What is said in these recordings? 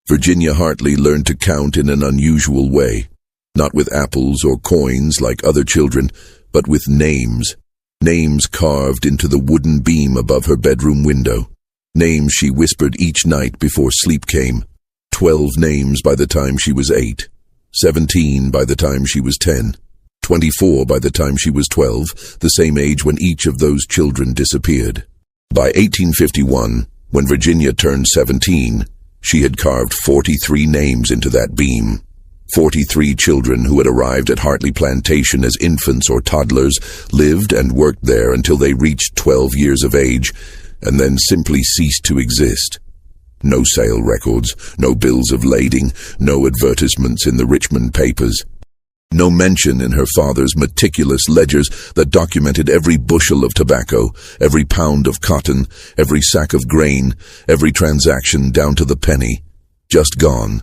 Virginia Hartley learned to count in an unusual way, not with apples or coins like other children, but with names. Names carved into the wooden beam above her bedroom window. Names she whispered each night before sleep came. 12 names by the time she was 8. 17 by the time she was 10. 24 by the time she was 12, the same age when each of those children disappeared. By 1851, when Virginia turned 17, she had carved 43 names into that beam. 43 children who had arrived at Hartley Plantation as infants or toddlers, lived and worked there until they reached 12 years of age, and then simply ceased to exist. No sale records, no bills of lading, no advertisements in the Richmond papers. No mention in her father's meticulous ledgers that documented every bushel of tobacco, every pound of cotton, every sack of grain, every transaction down to the penny. Just gone.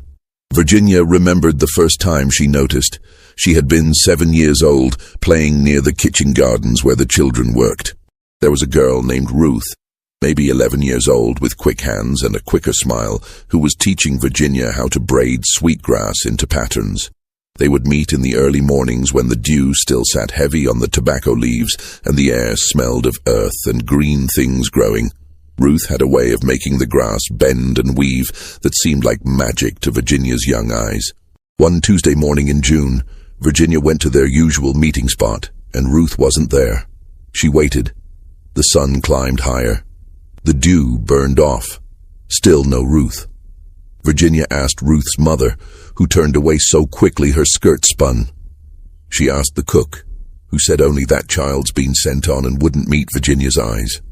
Virginia remembered the first time she noticed. She had been 7 years old, playing near the kitchen gardens where the children worked. There was a girl named Ruth, maybe 11 years old, with quick hands and a quicker smile, who was teaching Virginia how to braid sweetgrass into patterns. They would meet in the early mornings when the dew still sat heavy on the tobacco leaves and the air smelled of earth and green things growing. Ruth had a way of making the grass bend and weave that seemed like magic to Virginia's young eyes. One Tuesday morning in June, Virginia went to their usual meeting spot, and Ruth wasn't there. She waited. The sun climbed higher. The dew burned off. Still no Ruth. Virginia asked Ruth's mother, who turned away so quickly her skirt spun. She asked the cook, who said only that child's been sent on and wouldn't meet Virginia's eyes.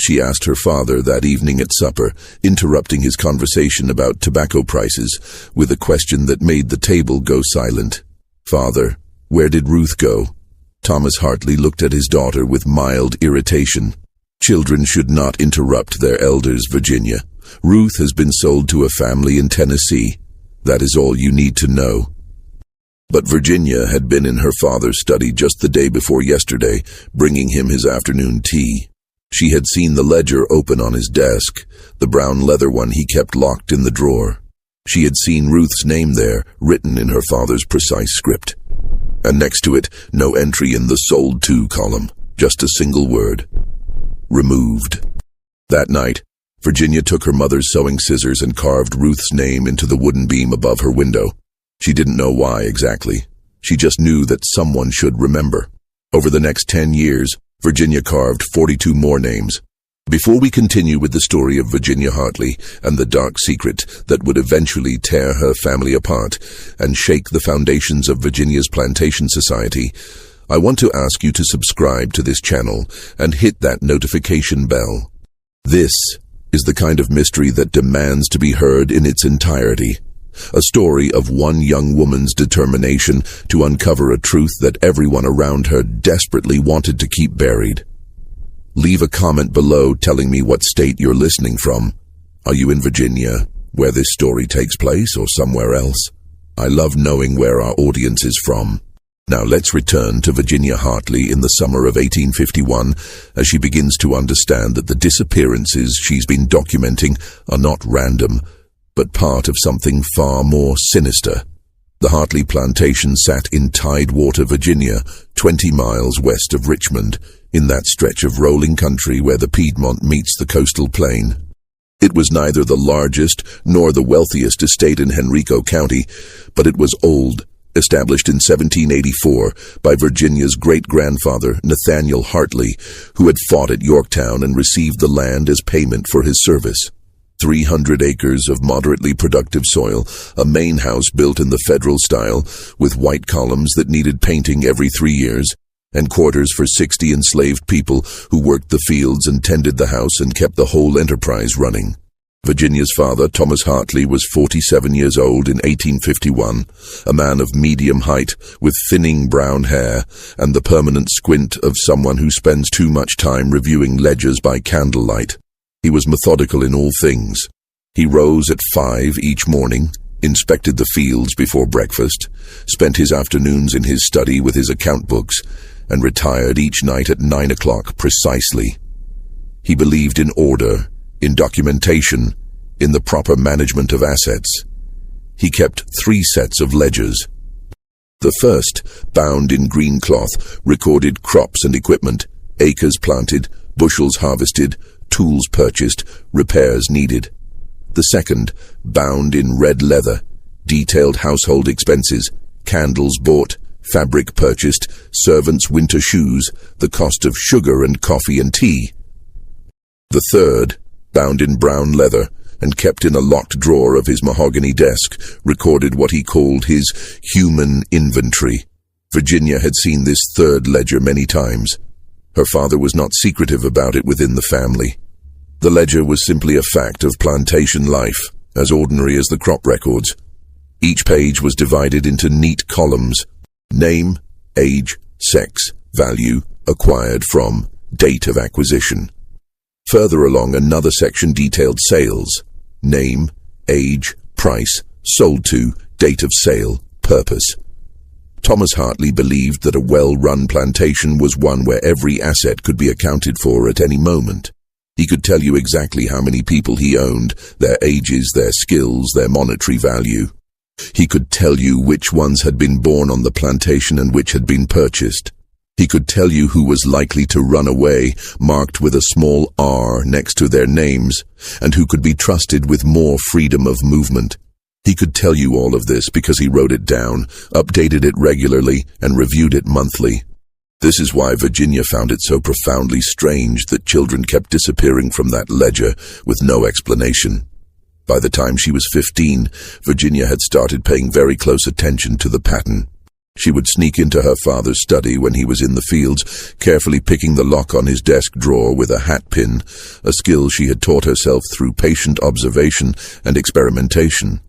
She asked her father that evening at supper, interrupting his conversation about tobacco prices with a question that made the table go silent. "Father, where did Ruth go?" Thomas Hartley looked at his daughter with mild irritation. "Children should not interrupt their elders, Virginia. Ruth has been sold to a family in Tennessee. That is all you need to know." But Virginia had been in her father's study just the day before yesterday, bringing him his afternoon tea. She had seen the ledger open on his desk, the brown leather one he kept locked in the drawer. She had seen Ruth's name there, written in her father's precise script. And next to it, no entry in the sold to column, just a single word: removed. That night, Virginia took her mother's sewing scissors and carved Ruth's name into the wooden beam above her window. She didn't know why exactly. She just knew that someone should remember. Over the next 10 years, Virginia carved 42 more names. Before we continue with the story of Virginia Hartley and the dark secret that would eventually tear her family apart and shake the foundations of Virginia's plantation society, I want to ask you to subscribe to this channel and hit that notification bell. This is the kind of mystery that demands to be heard in its entirety. A story of one young woman's determination to uncover a truth that everyone around her desperately wanted to keep buried. Leave a comment below telling me what state you're listening from. Are you in Virginia, where this story takes place, or somewhere else? I love knowing where our audience is from. Now let's return to Virginia Hartley in the summer of 1851 as she begins to understand that the disappearances she's been documenting are not random, but part of something far more sinister. The Hartley plantation sat in Tidewater, Virginia, 20 miles west of Richmond, in that stretch of rolling country where the Piedmont meets the coastal plain. It was neither the largest nor the wealthiest estate in Henrico County, but it was old, established in 1784 by Virginia's great-grandfather, Nathaniel Hartley, who had fought at Yorktown and received the land as payment for his service. 300 acres of moderately productive soil, a main house built in the federal style, with white columns that needed painting every 3 years, and quarters for 60 enslaved people who worked the fields and tended the house and kept the whole enterprise running. Virginia's father, Thomas Hartley, was 47 years old in 1851, a man of medium height, with thinning brown hair, and the permanent squint of someone who spends too much time reviewing ledgers by candlelight. He was methodical in all things. He rose at 5 each morning, inspected the fields before breakfast, spent his afternoons in his study with his account books, and retired each night at 9 o'clock precisely. He believed in order, in documentation, in the proper management of assets. He kept 3 sets of ledgers. The first, bound in green cloth, recorded crops and equipment, acres planted, bushels harvested, tools purchased, repairs needed. The second, bound in red leather, detailed household expenses, candles bought, fabric purchased, servants' winter shoes, the cost of sugar and coffee and tea. The third, bound in brown leather and kept in a locked drawer of his mahogany desk, recorded what he called his human inventory. Virginia had seen this third ledger many times. Her father was not secretive about it within the family. The ledger was simply a fact of plantation life, as ordinary as the crop records. Each page was divided into neat columns: name, age, sex, value, acquired from, date of acquisition. Further along, another section detailed sales: name, age, price, sold to, date of sale, purpose. Thomas Hartley believed that a well-run plantation was one where every asset could be accounted for at any moment. He could tell you exactly how many people he owned, their ages, their skills, their monetary value. He could tell you which ones had been born on the plantation and which had been purchased. He could tell you who was likely to run away, marked with a small R next to their names, and who could be trusted with more freedom of movement. He could tell you all of this because he wrote it down, updated it regularly, and reviewed it monthly. This is why Virginia found it so profoundly strange that children kept disappearing from that ledger with no explanation. By the time she was 15, Virginia had started paying very close attention to the pattern. She would sneak into her father's study when he was in the fields, carefully picking the lock on his desk drawer with a hat pin, a skill she had taught herself through patient observation and experimentation.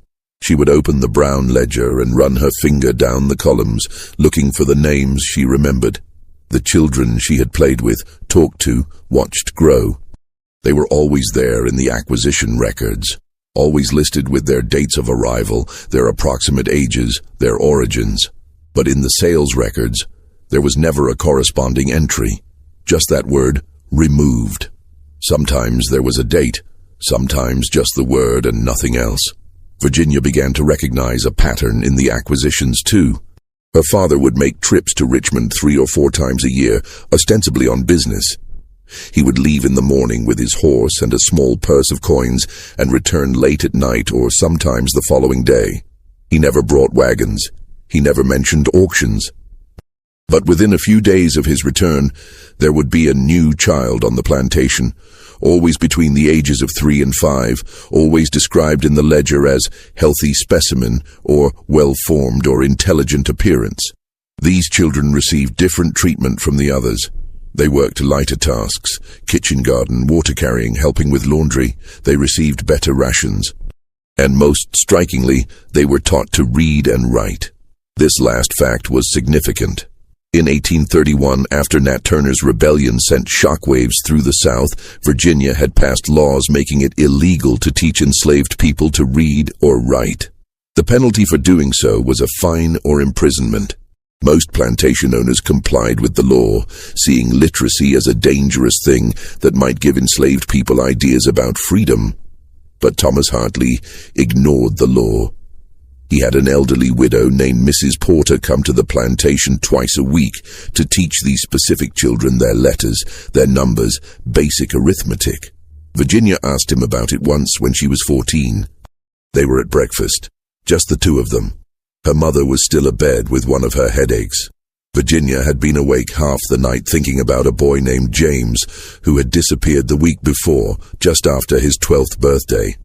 She would open the brown ledger and run her finger down the columns, looking for the names she remembered, the children she had played with, talked to, watched grow. They were always there in the acquisition records, always listed with their dates of arrival, their approximate ages, their origins. But in the sales records, there was never a corresponding entry, just that word, removed. Sometimes there was a date, sometimes just the word and nothing else. Virginia began to recognize a pattern in the acquisitions too. Her father would make trips to Richmond 3 or 4 times a year, ostensibly on business. He would leave in the morning with his horse and a small purse of coins and return late at night or sometimes the following day. He never brought wagons. He never mentioned auctions. But within a few days of his return, there would be a new child on the plantation, always between the ages of 3 and 5, always described in the ledger as healthy specimen or well-formed or intelligent appearance. These children received different treatment from the others. They worked lighter tasks, kitchen garden, water carrying, helping with laundry. They received better rations. And most strikingly, they were taught to read and write. This last fact was significant. In 1831, after Nat Turner's rebellion sent shockwaves through the South, Virginia had passed laws making it illegal to teach enslaved people to read or write. The penalty for doing so was a fine or imprisonment. Most plantation owners complied with the law, seeing literacy as a dangerous thing that might give enslaved people ideas about freedom. But Thomas Hartley ignored the law. He had an elderly widow named Mrs. Porter come to the plantation twice a week to teach these specific children their letters, their numbers, basic arithmetic. Virginia asked him about it once when she was 14. They were at breakfast, just the two of them. Her mother was still abed with one of her headaches. Virginia had been awake half the night thinking about a boy named James, who had disappeared the week before, just after his 12th birthday.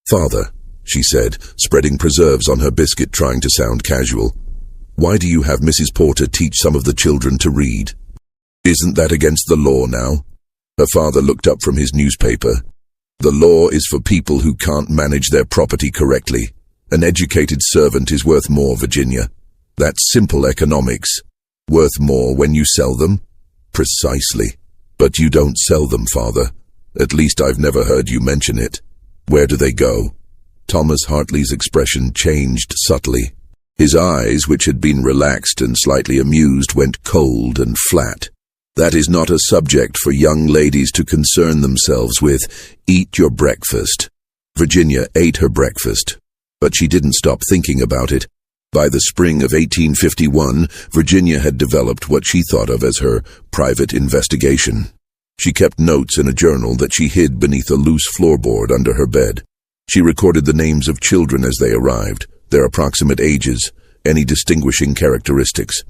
"Father," she said, spreading preserves on her biscuit, trying to sound casual, "why do you have Mrs. Porter teach some of the children to read? Isn't that against the law now?" Her father looked up from his newspaper. "The law is for people who can't manage their property correctly. An educated servant is worth more, Virginia. That's simple economics. Worth more when you sell them?" "Precisely. But you don't sell them, Father. At least I've never heard you mention it. Where do they go?" Thomas Hartley's expression changed subtly. His eyes, which had been relaxed and slightly amused, went cold and flat. "That is not a subject for young ladies to concern themselves with. Eat your breakfast." Virginia ate her breakfast, but she didn't stop thinking about it. By the spring of 1851, Virginia had developed what she thought of as her private investigation. She kept notes in a journal that she hid beneath a loose floorboard under her bed. She recorded the names of children as they arrived, their approximate ages, any distinguishing characteristics.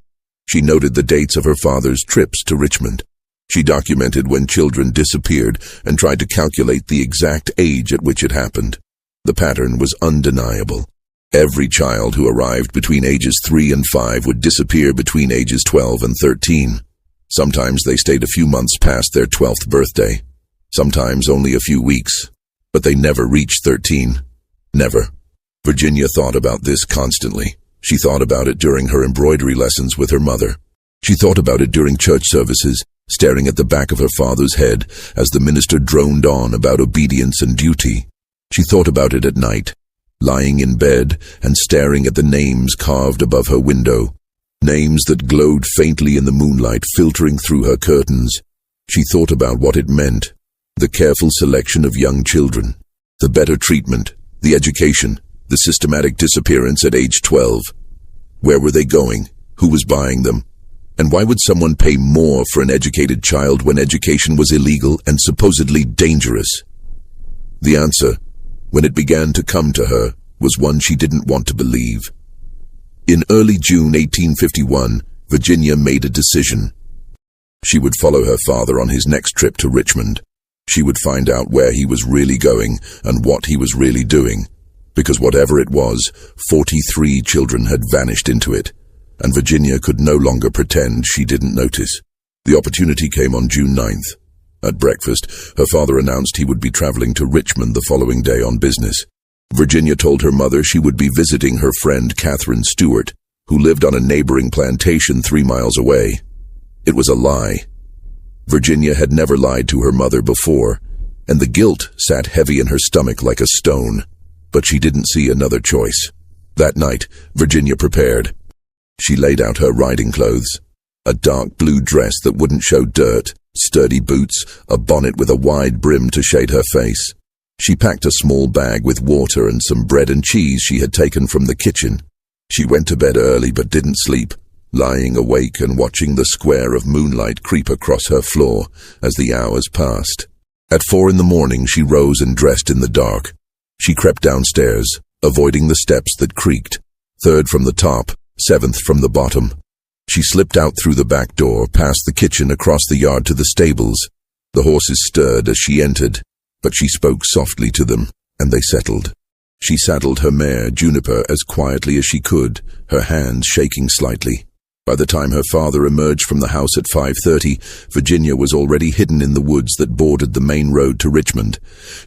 She noted the dates of her father's trips to Richmond. She documented when children disappeared and tried to calculate the exact age at which it happened. The pattern was undeniable. Every child who arrived between ages 3 and 5 would disappear between ages 12 and 13. Sometimes they stayed a few months past their 12th birthday. Sometimes only a few weeks. But they never reached 13. Never. Virginia thought about this constantly. She thought about it during her embroidery lessons with her mother. She thought about it during church services, staring at the back of her father's head as the minister droned on about obedience and duty. She thought about it at night, lying in bed and staring at the names carved above her window, names that glowed faintly in the moonlight filtering through her curtains. She thought about what it meant, the careful selection of young children, the better treatment, the education, the systematic disappearance at age 12. Where were they going? Who was buying them? And why would someone pay more for an educated child when education was illegal and supposedly dangerous? The answer, when it began to come to her, was one she didn't want to believe. In early June 1851, Virginia made a decision. She would follow her father on his next trip to Richmond. She would find out where he was really going and what he was really doing. Because whatever it was, 43 children had vanished into it, and Virginia could no longer pretend she didn't notice. The opportunity came on June 9th. At breakfast, her father announced he would be traveling to Richmond the following day on business. Virginia told her mother she would be visiting her friend Catherine Stewart, who lived on a neighboring plantation 3 miles away. It was a lie. Virginia had never lied to her mother before, and the guilt sat heavy in her stomach like a stone. But she didn't see another choice. That night, Virginia prepared. She laid out her riding clothes, a dark blue dress that wouldn't show dirt, sturdy boots, a bonnet with a wide brim to shade her face. She packed a small bag with water and some bread and cheese she had taken from the kitchen. She went to bed early but didn't sleep, lying awake and watching the square of moonlight creep across her floor as the hours passed. At 4 a.m, she rose and dressed in the dark. She crept downstairs, avoiding the steps that creaked, 3rd from the top, 7th from the bottom. She slipped out through the back door, past the kitchen, across the yard to the stables. The horses stirred as she entered, but she spoke softly to them, and they settled. She saddled her mare, Juniper, as quietly as she could, her hands shaking slightly. By the time her father emerged from the house at 5:30, Virginia was already hidden in the woods that bordered the main road to Richmond.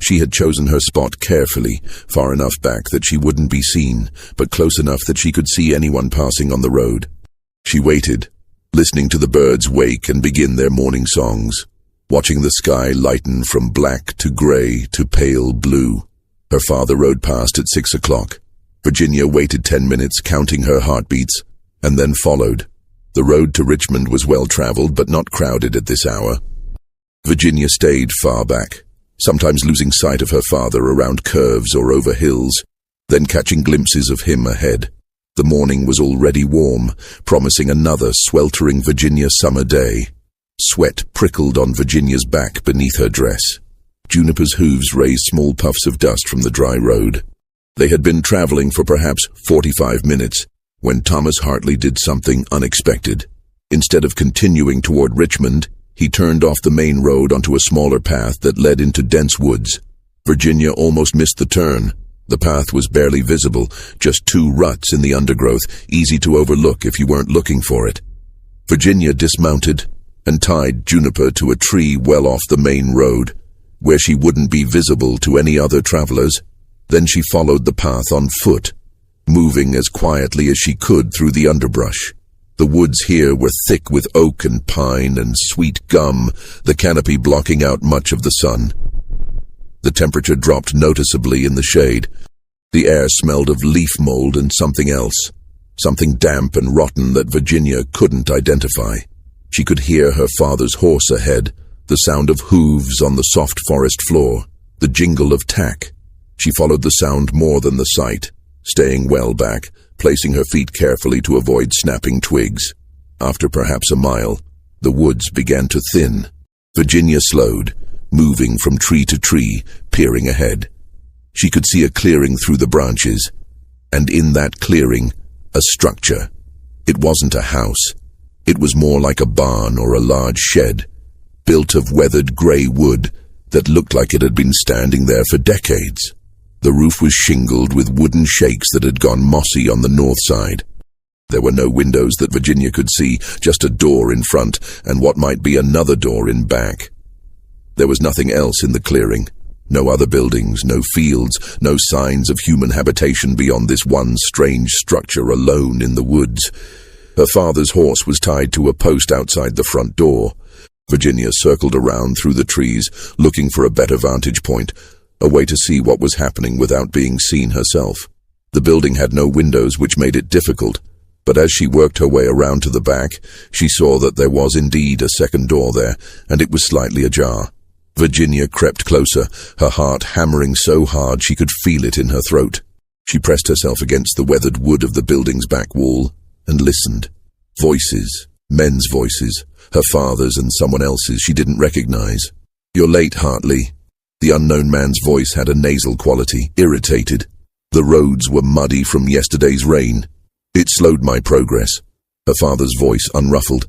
She had chosen her spot carefully, far enough back that she wouldn't be seen, but close enough that she could see anyone passing on the road. She waited, listening to the birds wake and begin their morning songs, watching the sky lighten from black to gray to pale blue. Her father rode past at 6 o'clock. Virginia waited 10 minutes, counting her heartbeats, and then followed. The road to Richmond was well-traveled but not crowded at this hour. Virginia stayed far back, sometimes losing sight of her father around curves or over hills, then catching glimpses of him ahead. The morning was already warm, promising another sweltering Virginia summer day. Sweat prickled on Virginia's back beneath her dress. Juniper's hooves raised small puffs of dust from the dry road. They had been traveling for perhaps 45 minutes, when Thomas Hartley did something unexpected. Instead of continuing toward Richmond, he turned off the main road onto a smaller path that led into dense woods. Virginia almost missed the turn. The path was barely visible, just 2 ruts in the undergrowth, easy to overlook if you weren't looking for it. Virginia dismounted and tied Juniper to a tree well off the main road, where she wouldn't be visible to any other travelers. Then she followed the path on foot, moving as quietly as she could through the underbrush. The woods here were thick with oak and pine and sweet gum, the canopy blocking out much of the sun. The temperature dropped noticeably in the shade. The air smelled of leaf mold and something else, something damp and rotten that Virginia couldn't identify. She could hear her father's horse ahead, the sound of hooves on the soft forest floor, the jingle of tack. She followed the sound more than the sight, staying well back, placing her feet carefully to avoid snapping twigs. After perhaps a mile, the woods began to thin. Virginia slowed, moving from tree to tree, peering ahead. She could see a clearing through the branches, and in that clearing, a structure. It wasn't a house. It was more like a barn or a large shed, built of weathered gray wood that looked like it had been standing there for decades. The roof was shingled with wooden shakes that had gone mossy on the north side. There were no windows that Virginia could see, just a door in front and what might be another door in back. There was nothing else in the clearing. No other buildings, no fields, no signs of human habitation beyond this one strange structure alone in the woods. Her father's horse was tied to a post outside the front door. Virginia circled around through the trees, looking for a better vantage point, a way to see what was happening without being seen herself. The building had no windows, which made it difficult, but as she worked her way around to the back, she saw that there was indeed a second door there, and it was slightly ajar. Virginia crept closer, her heart hammering so hard she could feel it in her throat. She pressed herself against the weathered wood of the building's back wall and listened. Voices, men's voices, her father's and someone else's she didn't recognize. "You're late, Hartley." The unknown man's voice had a nasal quality, irritated. The roads were muddy from yesterday's rain. It slowed my progress. Her father's voice unruffled.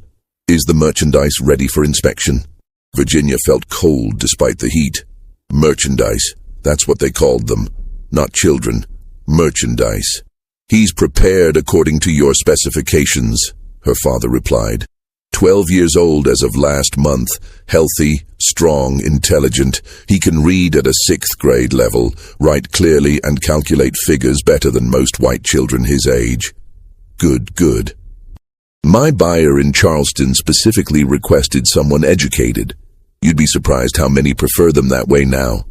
"Is the merchandise ready for inspection?" Virginia felt cold despite the heat. Merchandise, that's what they called them. Not children. Merchandise. "He's prepared according to your specifications," her father replied. 12 years old as of last month, healthy, strong, intelligent. He can read at a 6th grade level, write clearly and calculate figures better than most white children his age. Good. My buyer in Charleston specifically requested someone educated. You'd be surprised how many prefer them that way now.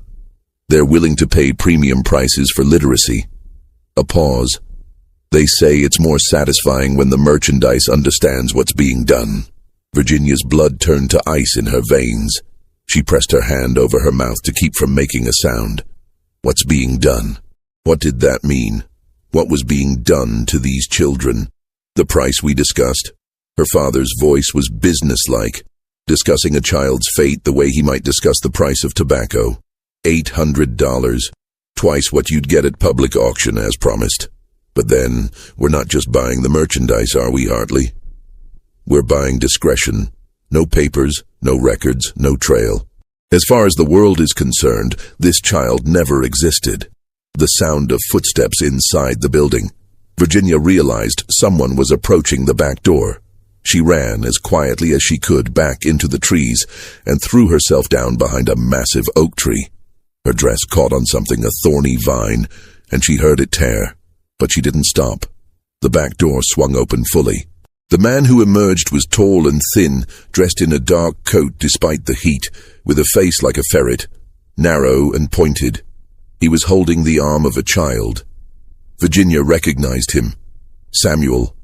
They're willing to pay premium prices for literacy. A pause. "They say it's more satisfying when the merchandise understands what's being done." Virginia's blood turned to ice in her veins. She pressed her hand over her mouth to keep from making a sound. What's being done? What did that mean? What was being done to these children? The price we discussed. Her father's voice was businesslike, discussing a child's fate the way he might discuss the price of tobacco. $800, twice what you'd get at public auction as promised. But then, we're not just buying the merchandise, are we, Hartley? We're buying discretion. No papers, no records, no trail. As far as the world is concerned, this child never existed. The sound of footsteps inside the building. Virginia realized someone was approaching the back door. She ran as quietly as she could back into the trees and threw herself down behind a massive oak tree. Her dress caught on something, a thorny vine, and she heard it tear. But she didn't stop. The back door swung open fully. The man who emerged was tall and thin, dressed in a dark coat despite the heat, with a face like a ferret, narrow and pointed. He was holding the arm of a child. Virginia recognized him. Samuel,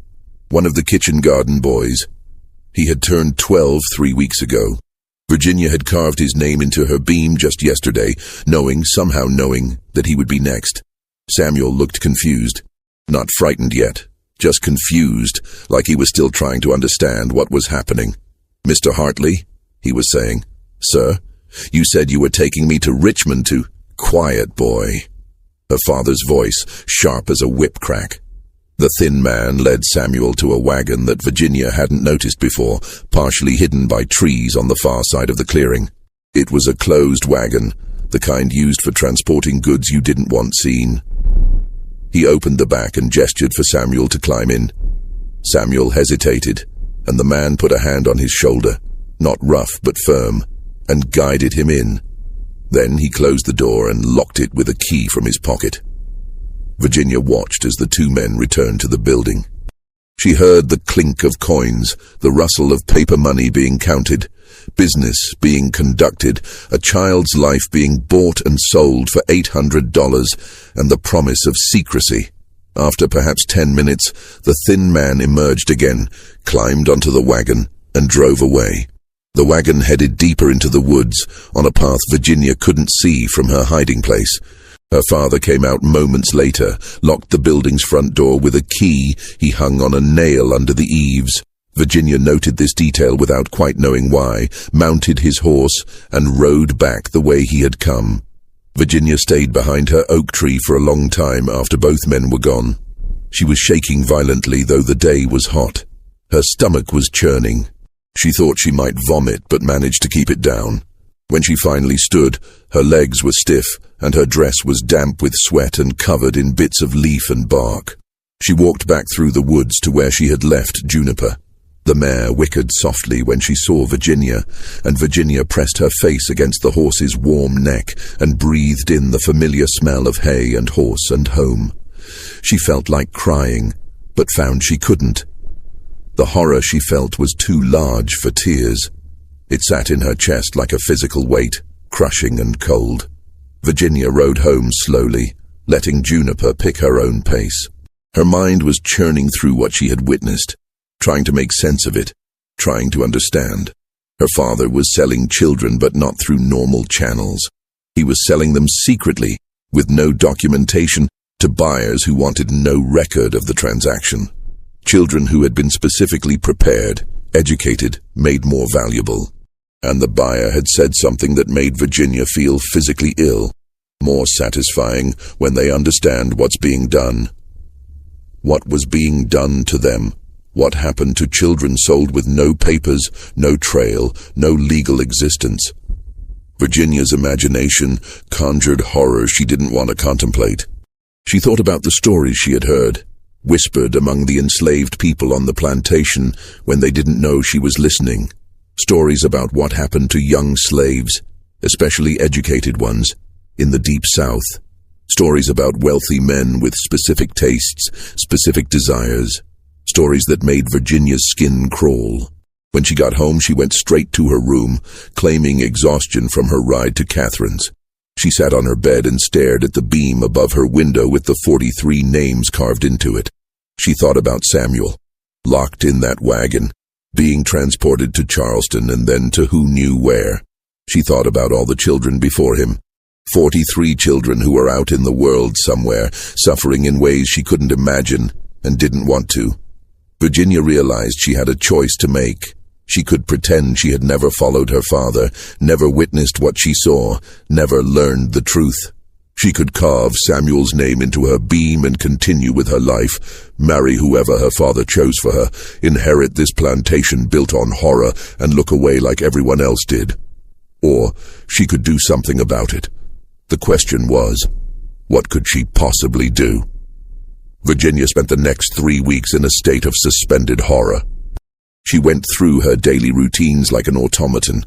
one of the kitchen garden boys. He had turned 12 3 weeks ago. Virginia had carved his name into her beam just yesterday, somehow knowing that he would be next. Samuel looked confused. Not frightened yet, just confused, like he was still trying to understand what was happening. "Mr. Hartley," he was saying. "Sir, you said you were taking me to Richmond to—" "Quiet, boy." Her father's voice, sharp as a whip crack. The thin man led Samuel to a wagon that Virginia hadn't noticed before, partially hidden by trees on the far side of the clearing. It was a closed wagon, the kind used for transporting goods you didn't want seen. He opened the back and gestured for Samuel to climb in. Samuel hesitated, and the man put a hand on his shoulder, not rough but firm, and guided him in. Then he closed the door and locked it with a key from his pocket. Virginia watched as the two men returned to the building. She heard the clink of coins, the rustle of paper money being counted, business being conducted, a child's life being bought and sold for $800, and the promise of secrecy. After perhaps 10 minutes, the thin man emerged again, climbed onto the wagon, and drove away. The wagon headed deeper into the woods, on a path Virginia couldn't see from her hiding place. Her father came out moments later, locked the building's front door with a key he hung on a nail under the eaves. Virginia noted this detail without quite knowing why, mounted his horse, and rode back the way he had come. Virginia stayed behind her oak tree for a long time after both men were gone. She was shaking violently, though the day was hot. Her stomach was churning. She thought she might vomit, but managed to keep it down. When she finally stood, her legs were stiff, and her dress was damp with sweat and covered in bits of leaf and bark. She walked back through the woods to where she had left Juniper. The mare whickered softly when she saw Virginia, and Virginia pressed her face against the horse's warm neck and breathed in the familiar smell of hay and horse and home. She felt like crying, but found she couldn't. The horror she felt was too large for tears. It sat in her chest like a physical weight, crushing and cold. Virginia rode home slowly, letting Juniper pick her own pace. Her mind was churning through what she had witnessed, trying to make sense of it, trying to understand. Her father was selling children, but not through normal channels. He was selling them secretly, with no documentation, to buyers who wanted no record of the transaction. Children who had been specifically prepared, educated, made more valuable. And the buyer had said something that made Virginia feel physically ill, more satisfying when they understand what's being done. What was being done to them? What happened to children sold with no papers, no trail, no legal existence? Virginia's imagination conjured horrors she didn't want to contemplate. She thought about the stories she had heard, whispered among the enslaved people on the plantation when they didn't know she was listening. Stories about what happened to young slaves, especially educated ones, in the Deep South. Stories about wealthy men with specific tastes, specific desires. Stories that made Virginia's skin crawl. When she got home, she went straight to her room, claiming exhaustion from her ride to Catherine's. She sat on her bed and stared at the beam above her window with the 43 names carved into it. She thought about Samuel, locked in that wagon, being transported to Charleston and then to who knew where. She thought about all the children before him, 43 children who were out in the world somewhere, suffering in ways she couldn't imagine and didn't want to. Virginia realized she had a choice to make. She could pretend she had never followed her father, never witnessed what she saw, never learned the truth. She could carve Samuel's name into her beam and continue with her life, marry whoever her father chose for her, inherit this plantation built on horror, and look away like everyone else did. Or she could do something about it. The question was, what could she possibly do? Virginia spent the next 3 weeks in a state of suspended horror. She went through her daily routines like an automaton,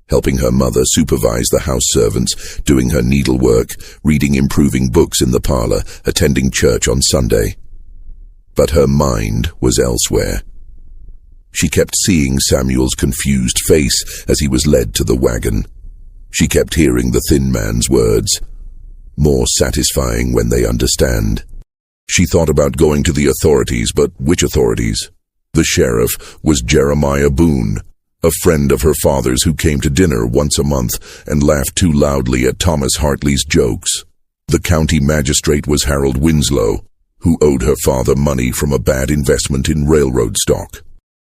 helping her mother supervise the house servants, doing her needlework, reading improving books in the parlor, attending church on Sunday. But her mind was elsewhere. She kept seeing Samuel's confused face as he was led to the wagon. She kept hearing the thin man's words, more satisfying when they understand. She thought about going to the authorities, but which authorities? The sheriff was Jeremiah Boone, a friend of her father's who came to dinner once a month and laughed too loudly at Thomas Hartley's jokes. The county magistrate was Harold Winslow, who owed her father money from a bad investment in railroad stock.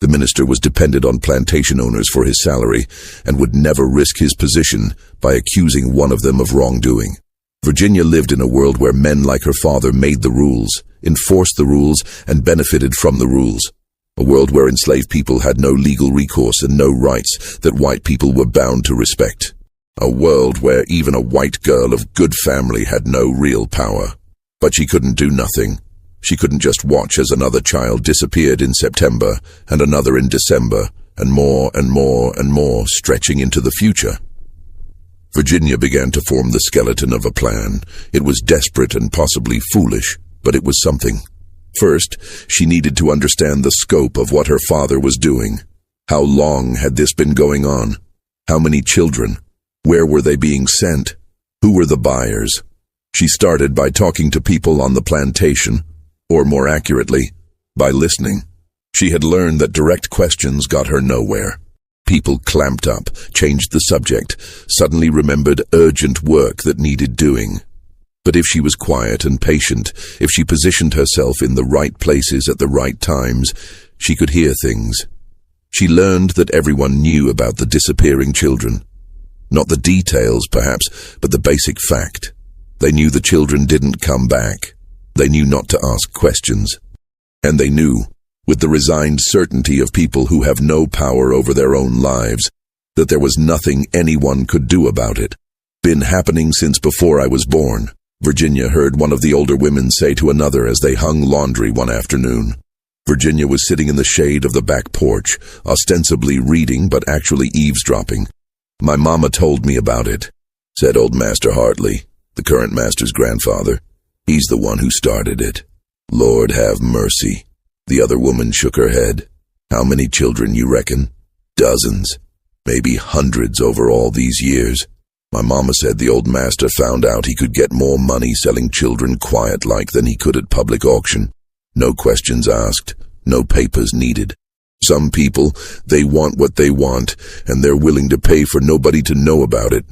The minister was dependent on plantation owners for his salary and would never risk his position by accusing one of them of wrongdoing. Virginia lived in a world where men like her father made the rules, enforced the rules, and benefited from the rules. A world where enslaved people had no legal recourse and no rights that white people were bound to respect. A world where even a white girl of good family had no real power. But she couldn't do nothing. She couldn't just watch as another child disappeared in September and another in December, and more and more and more, stretching into the future. Virginia began to form the skeleton of a plan. It was desperate and possibly foolish, but it was something. First, she needed to understand the scope of what her father was doing. How long had this been going on? How many children? Where were they being sent? Who were the buyers? She started by talking to people on the plantation, or more accurately, by listening. She had learned that direct questions got her nowhere. People clamped up, changed the subject, suddenly remembered urgent work that needed doing. But if she was quiet and patient, if she positioned herself in the right places at the right times, she could hear things. She learned that everyone knew about the disappearing children. Not the details, perhaps, but the basic fact. They knew the children didn't come back. They knew not to ask questions. And they knew, with the resigned certainty of people who have no power over their own lives, that there was nothing anyone could do about it. Been happening since before I was born, Virginia heard one of the older women say to another as they hung laundry one afternoon. Virginia was sitting in the shade of the back porch, ostensibly reading but actually eavesdropping. "My mama told me about it," said old Master Hartley, the current master's grandfather. "He's the one who started it." "Lord have mercy." The other woman shook her head. "How many children, you reckon?" "Dozens. Maybe hundreds over all these years. My mama said the old master found out he could get more money selling children quiet-like than he could at public auction. No questions asked, no papers needed. Some people, they want what they want, and they're willing to pay for nobody to know about it.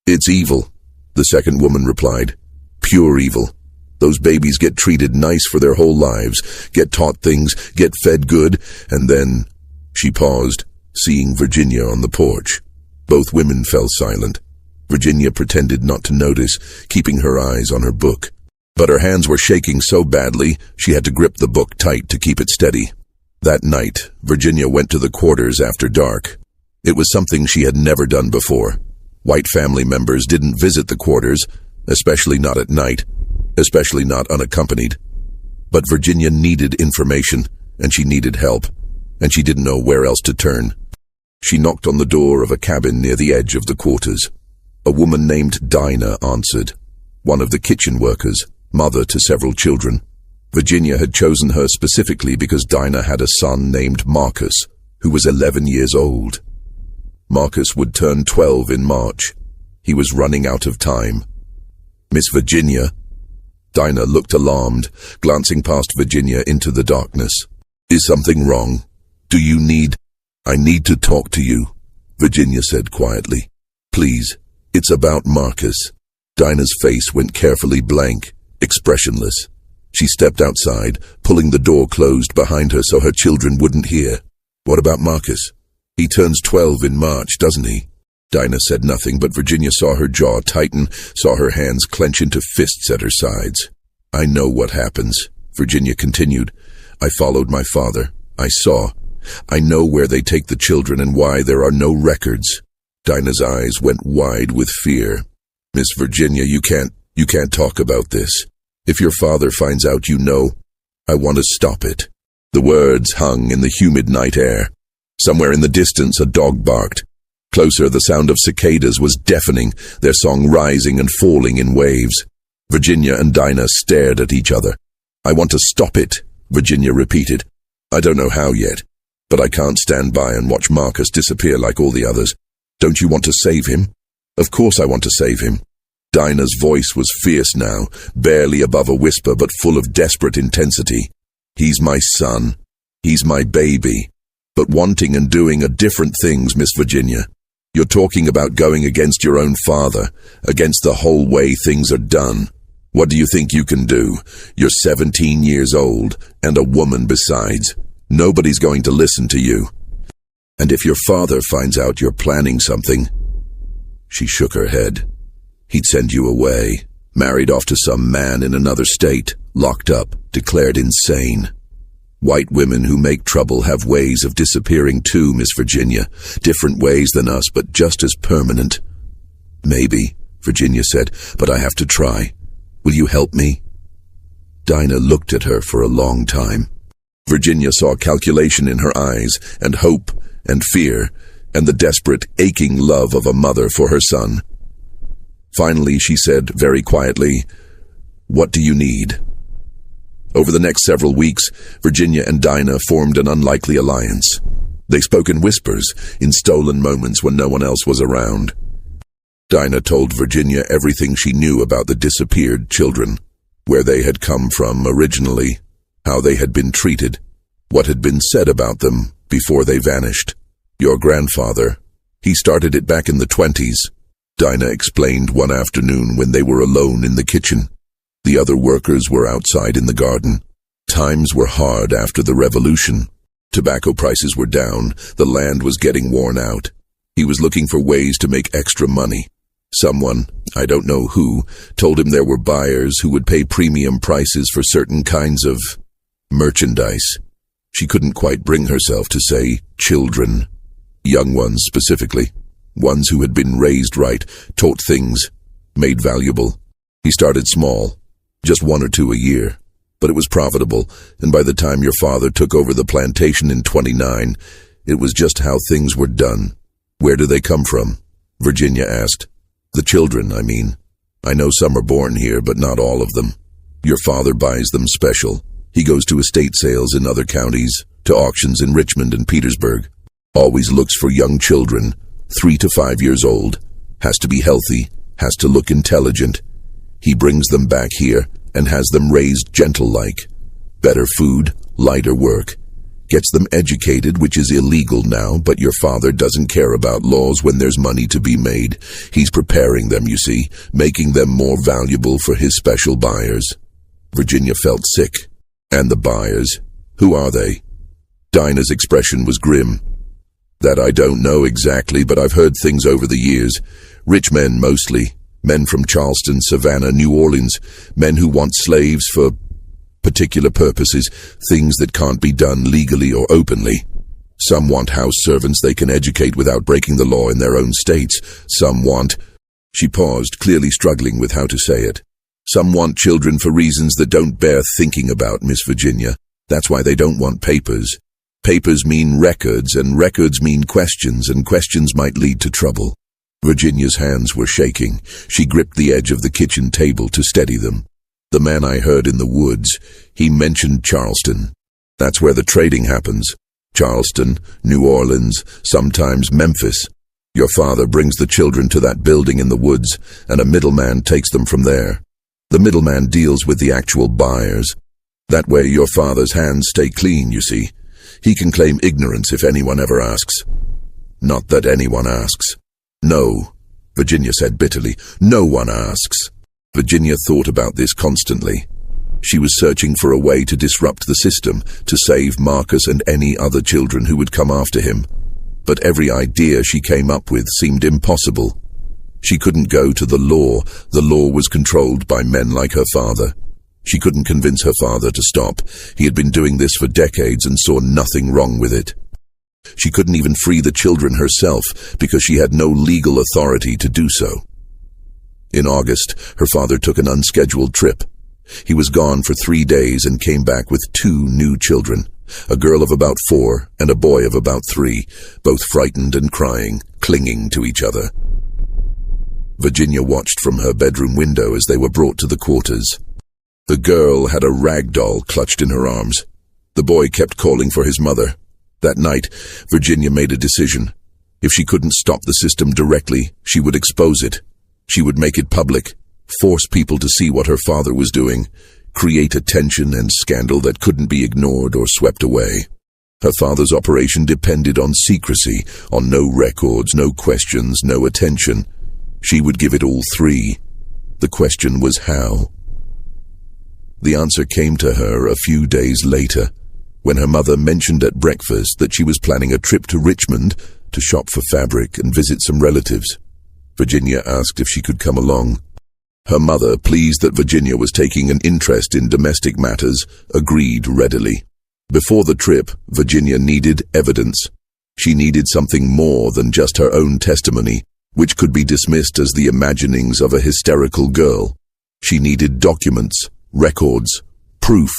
It's evil," the second woman replied. "Pure evil. Those babies get treated nice for their whole lives, get taught things, get fed good, and then—" She paused, seeing Virginia on the porch. Both women fell silent. Virginia pretended not to notice, keeping her eyes on her book. But her hands were shaking so badly, she had to grip the book tight to keep it steady. That night, Virginia went to the quarters after dark. It was something she had never done before. White family members didn't visit the quarters, especially not at night, especially not unaccompanied. But Virginia needed information, and she needed help, and she didn't know where else to turn. She knocked on the door of a cabin near the edge of the quarters. A woman named Dinah answered, one of the kitchen workers, mother to several children. Virginia had chosen her specifically because Dinah had a son named Marcus, who was 11 years old. Marcus would turn 12 in March. He was running out of time. "Miss Virginia?" Dinah looked alarmed, glancing past Virginia into the darkness. "Is something wrong? Do you need—" "I need to talk to you," Virginia said quietly. "Please, it's about Marcus." Dinah's face went carefully blank, expressionless. She stepped outside, pulling the door closed behind her so her children wouldn't hear. "What about Marcus? He turns 12 in March, doesn't he?" Dinah said nothing, but Virginia saw her jaw tighten, saw her hands clench into fists at her sides. "I know what happens," Virginia continued. "I followed my father. I saw. I know where they take the children and why there are no records." Dinah's eyes went wide with fear. "Miss Virginia, you can't talk about this. If your father finds out, you know, I want to stop it." The words hung in the humid night air. Somewhere in the distance, a dog barked. Closer, the sound of cicadas was deafening, their song rising and falling in waves. Virginia and Dinah stared at each other. "I want to stop it," Virginia repeated. "I don't know how yet, but I can't stand by and watch Marcus disappear like all the others. Don't you want to save him?" "Of course I want to save him." Dinah's voice was fierce now, barely above a whisper but full of desperate intensity. "He's my son. He's my baby. But wanting and doing are different things, Miss Virginia. You're talking about going against your own father, against the whole way things are done. What do you think you can do? You're 17 years old, and a woman besides. Nobody's going to listen to you. And if your father finds out you're planning something—" She shook her head. "He'd send you away, married off to some man in another state, locked up, declared insane. White women who make trouble have ways of disappearing too, Miss Virginia. Different ways than us, but just as permanent." "Maybe," Virginia said, "but I have to try. Will you help me?" Dinah looked at her for a long time. Virginia saw calculation in her eyes, and hope, and fear, and the desperate, aching love of a mother for her son. Finally, she said very quietly, "What do you need?" Over the next several weeks, Virginia and Dinah formed an unlikely alliance. They spoke in whispers, in stolen moments when no one else was around. Dinah told Virginia everything she knew about the disappeared children, where they had come from originally, how they had been treated, what had been said about them before they vanished. "Your grandfather, he started it back in the 20s, Dinah explained one afternoon when they were alone in the kitchen. The other workers were outside in the garden. Times were hard after the revolution. Tobacco prices were down. The land was getting worn out. He was looking for ways to make extra money. Someone, I don't know who, told him there were buyers who would pay premium prices for certain kinds of merchandise. She couldn't quite bring herself to say children. Young ones specifically. Ones who had been raised right, taught things, made valuable. He started small, just 1 or 2 a year. But it was profitable, and by the time your father took over the plantation in 29, it was just how things were done. Where do they come from? Virginia asked. The children, I mean. I know some are born here, but not all of them. Your father buys them special. He goes to estate sales in other counties, to auctions in Richmond and Petersburg. Always looks for young children, 3 to 5 years old. Has to be healthy, has to look intelligent. He brings them back here and has them raised gentle-like. Better food, lighter work. Gets them educated, which is illegal now, but your father doesn't care about laws when there's money to be made. He's preparing them, you see, making them more valuable for his special buyers. Virginia felt sick. And the buyers? Who are they? Dinah's expression was grim. That I don't know exactly, but I've heard things over the years. Rich men mostly. Men from Charleston, Savannah, New Orleans. Men who want slaves for particular purposes, things that can't be done legally or openly. Some want house servants they can educate without breaking the law in their own states. Some want... She paused, clearly struggling with how to say it. Some want children for reasons that don't bear thinking about, Miss Virginia. That's why they don't want papers. Papers mean records, and records mean questions, and questions might lead to trouble. Virginia's hands were shaking. She gripped the edge of the kitchen table to steady them. The man I heard in the woods, he mentioned Charleston. That's where the trading happens. Charleston, New Orleans, sometimes Memphis. Your father brings the children to that building in the woods, and a middleman takes them from there. The middleman deals with the actual buyers. That way your father's hands stay clean, you see. He can claim ignorance if anyone ever asks. Not that anyone asks. No, Virginia said bitterly. No one asks. Virginia thought about this constantly. She was searching for a way to disrupt the system, to save Marcus and any other children who would come after him. But every idea she came up with seemed impossible. She couldn't go to the law. The law was controlled by men like her father. She couldn't convince her father to stop. He had been doing this for decades and saw nothing wrong with it. She couldn't even free the children herself because she had no legal authority to do so. In August, her father took an unscheduled trip. He was gone for 3 days and came back with 2 new children, a girl of about 4 and a boy of about 3, both frightened and crying, clinging to each other. Virginia watched from her bedroom window as they were brought to the quarters. The girl had a rag doll clutched in her arms. The boy kept calling for his mother. That night, Virginia made a decision. If she couldn't stop the system directly, she would expose it. She would make it public, force people to see what her father was doing, create a tension and scandal that couldn't be ignored or swept away. Her father's operation depended on secrecy, on no records, no questions, no attention. She would give it all 3. The question was how. The answer came to her a few days later, when her mother mentioned at breakfast that she was planning a trip to Richmond to shop for fabric and visit some relatives. Virginia asked if she could come along. Her mother, pleased that Virginia was taking an interest in domestic matters, agreed readily. Before the trip, Virginia needed evidence. She needed something more than just her own testimony, which could be dismissed as the imaginings of a hysterical girl. She needed documents, records, proof.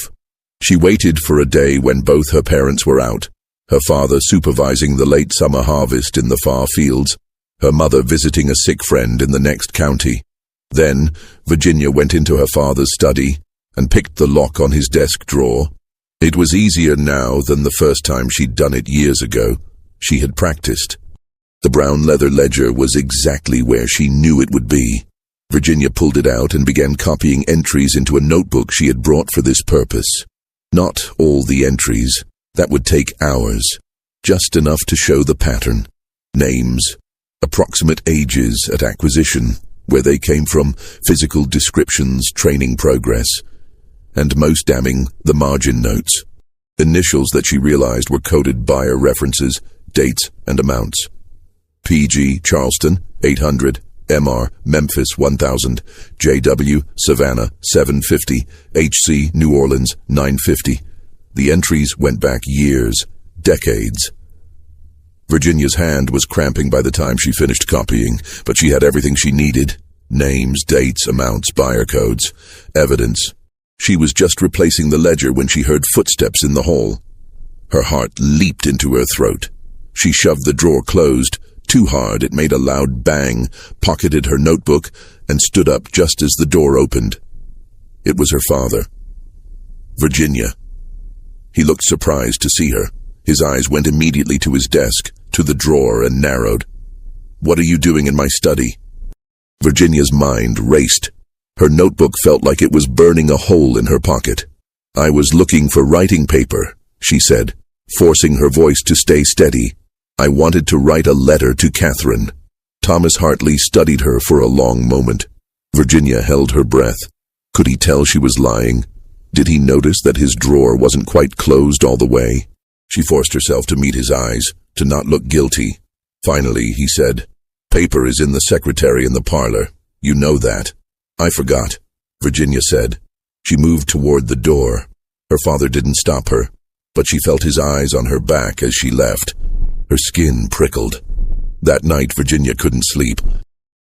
She waited for a day when both her parents were out, her father supervising the late summer harvest in the far fields, her mother visiting a sick friend in the next county. Then, Virginia went into her father's study and picked the lock on his desk drawer. It was easier now than the first time she'd done it years ago. She had practiced. The brown leather ledger was exactly where she knew it would be. Virginia pulled it out and began copying entries into a notebook she had brought for this purpose. Not all the entries. That would take hours. Just enough to show the pattern. Names. Approximate ages at acquisition. where they came from, physical descriptions, training progress, and most damning, the margin notes. Initials that she realized were coded buyer references, dates, and amounts. PG, Charleston, 800, MR, Memphis, 1000, JW, Savannah, 750, HC, New Orleans, 950. The entries went back years, decades. Virginia's hand was cramping by the time she finished copying, but she had everything she needed. Names, dates, amounts, buyer codes, evidence. She was just replacing the ledger when she heard footsteps in the hall. Her heart leaped into her throat. She shoved the drawer closed, too hard it made a loud bang, pocketed her notebook, and stood up just as the door opened. It was her father. Virginia. He looked surprised to see her. His eyes went immediately to his desk, to the drawer, and narrowed. "What are you doing in my study?" Virginia's mind raced. Her notebook felt like it was burning a hole in her pocket. "I was looking for writing paper," she said, forcing her voice to stay steady. "I wanted to write a letter to Catherine." Thomas Hartley studied her for a long moment. Virginia held her breath. Could he tell she was lying? Did he notice that his drawer wasn't quite closed all the way? She forced herself to meet his eyes, to not look guilty. Finally, he said, "Paper is in the secretary in the parlor. You know that." "I forgot," Virginia said. She moved toward the door. Her father didn't stop her, but she felt his eyes on her back as she left. Her skin prickled. That night, Virginia couldn't sleep.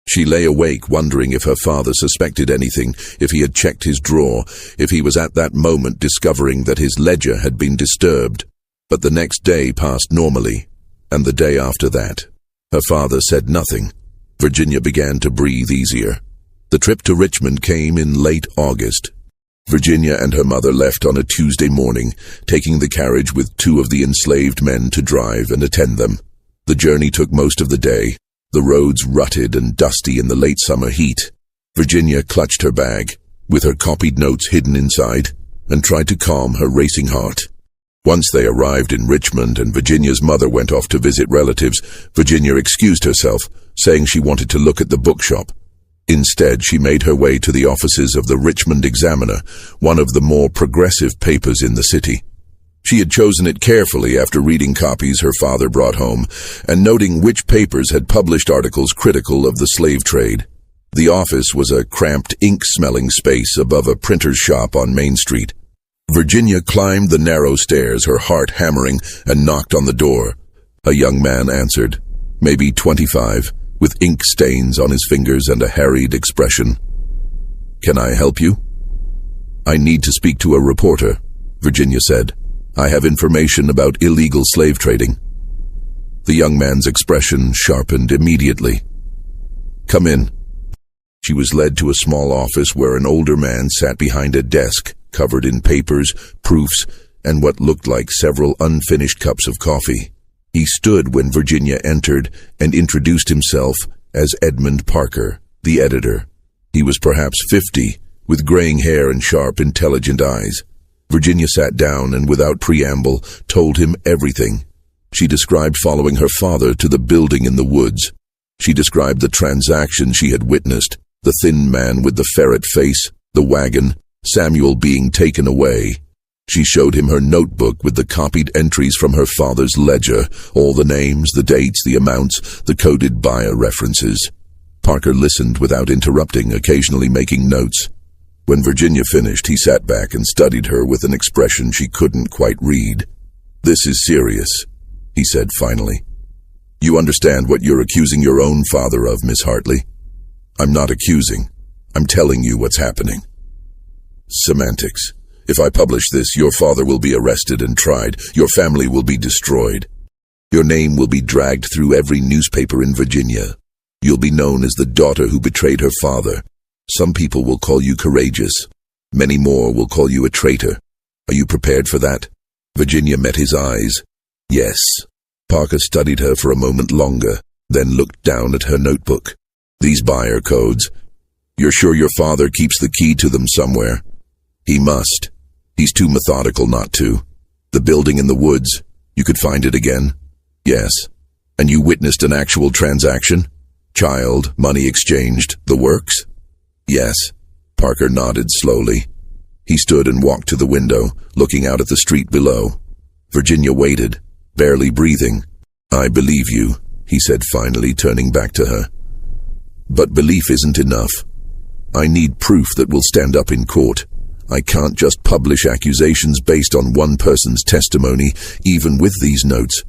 She lay awake wondering if her father suspected anything, if he had checked his drawer, if he was at that moment discovering that his ledger had been disturbed. But the next day passed normally, and the day after that. Her father said nothing. Virginia began to breathe easier. The trip to Richmond came in late August. Virginia and her mother left on a Tuesday morning, taking the carriage with two of the enslaved men to drive and attend them. The journey took most of the day, the roads rutted and dusty in the late summer heat. Virginia clutched her bag, with her copied notes hidden inside, and tried to calm her racing heart. Once they arrived in Richmond and Virginia's mother went off to visit relatives, Virginia excused herself, saying she wanted to look at the bookshop. Instead, she made her way to the offices of the Richmond Examiner, one of the more progressive papers in the city. She had chosen it carefully after reading copies her father brought home and noting which papers had published articles critical of the slave trade. The office was a cramped, ink-smelling space above a printer's shop on Main Street. Virginia climbed the narrow stairs, her heart hammering, and knocked on the door. A young man answered, maybe 25, with ink stains on his fingers and a harried expression. "Can I help you?" "I need to speak to a reporter," Virginia said. "I have information about illegal slave trading." The young man's expression sharpened immediately. "Come in." She was led to a small office where an older man sat behind a desk, covered in papers, proofs, and what looked like several unfinished cups of coffee. He stood when Virginia entered and introduced himself as Edmund Parker, the editor. He was perhaps 50, with graying hair and sharp, intelligent eyes. Virginia sat down and, without preamble, told him everything. She described following her father to the building in the woods. She described the transaction she had witnessed, the thin man with the ferret face, the wagon, Samuel being taken away. She showed him her notebook with the copied entries from her father's ledger, all the names, the dates, the amounts, the coded buyer references. Parker listened without interrupting, occasionally making notes. When Virginia finished, he sat back and studied her with an expression she couldn't quite read. "This is serious," he said finally. "You understand what you're accusing your own father of, Miss Hartley?" "I'm not accusing. I'm telling you what's happening." "Semantics. If I publish this, your father will be arrested and tried. Your family will be destroyed. Your name will be dragged through every newspaper in Virginia. You'll be known as the daughter who betrayed her father. Some people will call you courageous. Many more will call you a traitor. Are you prepared for that?" Virginia met his eyes. "Yes." Parker studied her for a moment longer, then looked down at her notebook. "These buyer codes. You're sure your father keeps the key to them somewhere?" "He must. He's too methodical not to. The building in the woods. You could find it again?" "Yes." "And you witnessed an actual transaction?" Child, money exchanged, the works? Yes. Parker nodded slowly. He stood and walked to the window, looking out at the street below. Virginia waited, barely breathing. I believe you, he said finally, turning back to her. But belief isn't enough. I need proof that will stand up in court. I can't just publish accusations based on one person's testimony, even with these notes.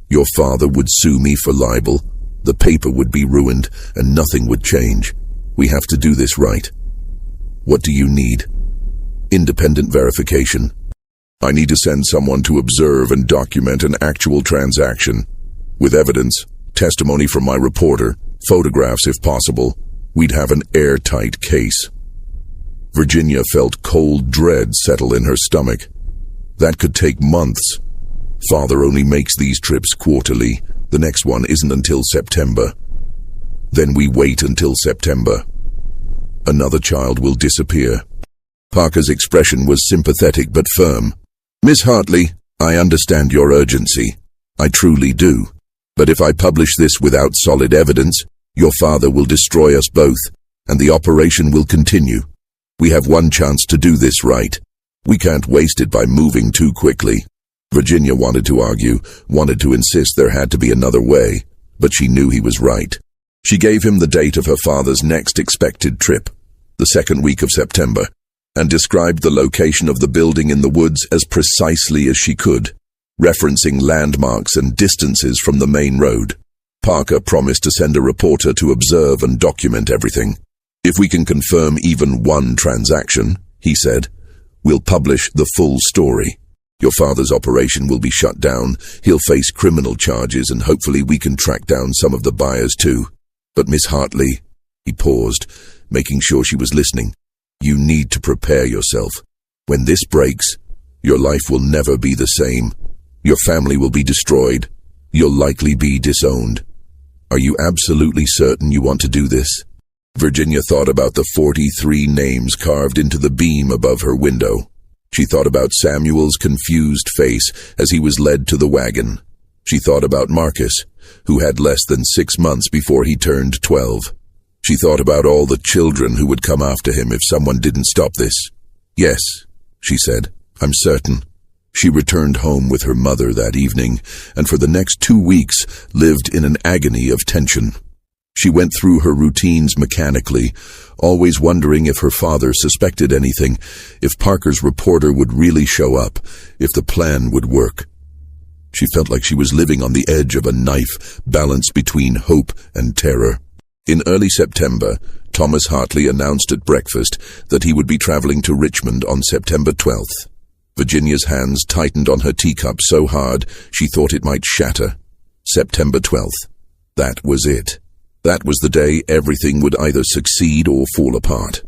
Your father would sue me for libel. The paper would be ruined, and nothing would change. We have to do this right. What do you need? Independent verification. I need to send someone to observe and document an actual transaction. With evidence, testimony from my reporter, photographs if possible, we'd have an airtight case. Virginia felt cold dread settle in her stomach. That could take months. Father only makes these trips quarterly. The next one isn't until September. Then we wait until September. Another child will disappear. Parker's expression was sympathetic but firm. Miss Hartley, I understand your urgency. I truly do. But if I publish this without solid evidence, your father will destroy us both, and the operation will continue. We have one chance to do this right. We can't waste it by moving too quickly. Virginia wanted to argue, wanted to insist there had to be another way, but she knew he was right. She gave him the date of her father's next expected trip, the second week of September, and described the location of the building in the woods as precisely as she could, referencing landmarks and distances from the main road. Parker promised to send a reporter to observe and document everything. If we can confirm even one transaction, he said, we'll publish the full story. Your father's operation will be shut down, he'll face criminal charges, and hopefully we can track down some of the buyers too. But Miss Hartley, he paused, making sure she was listening, you need to prepare yourself. When this breaks, your life will never be the same. Your family will be destroyed. You'll likely be disowned. Are you absolutely certain you want to do this? Virginia thought about the 43 names carved into the beam above her window. She thought about Samuel's confused face as he was led to the wagon. She thought about Marcus, who had less than 6 months before he turned 12. She thought about all the children who would come after him if someone didn't stop this. Yes, she said, I'm certain. She returned home with her mother that evening, and for the next 2 weeks lived in an agony of tension. She went through her routines mechanically, always wondering if her father suspected anything, if Parker's reporter would really show up, if the plan would work. She felt like she was living on the edge of a knife, balanced between hope and terror. In early September, Thomas Hartley announced at breakfast that he would be traveling to Richmond on September 12th. Virginia's hands tightened on her teacup so hard she thought it might shatter. September 12th. That was it. That was the day everything would either succeed or fall apart.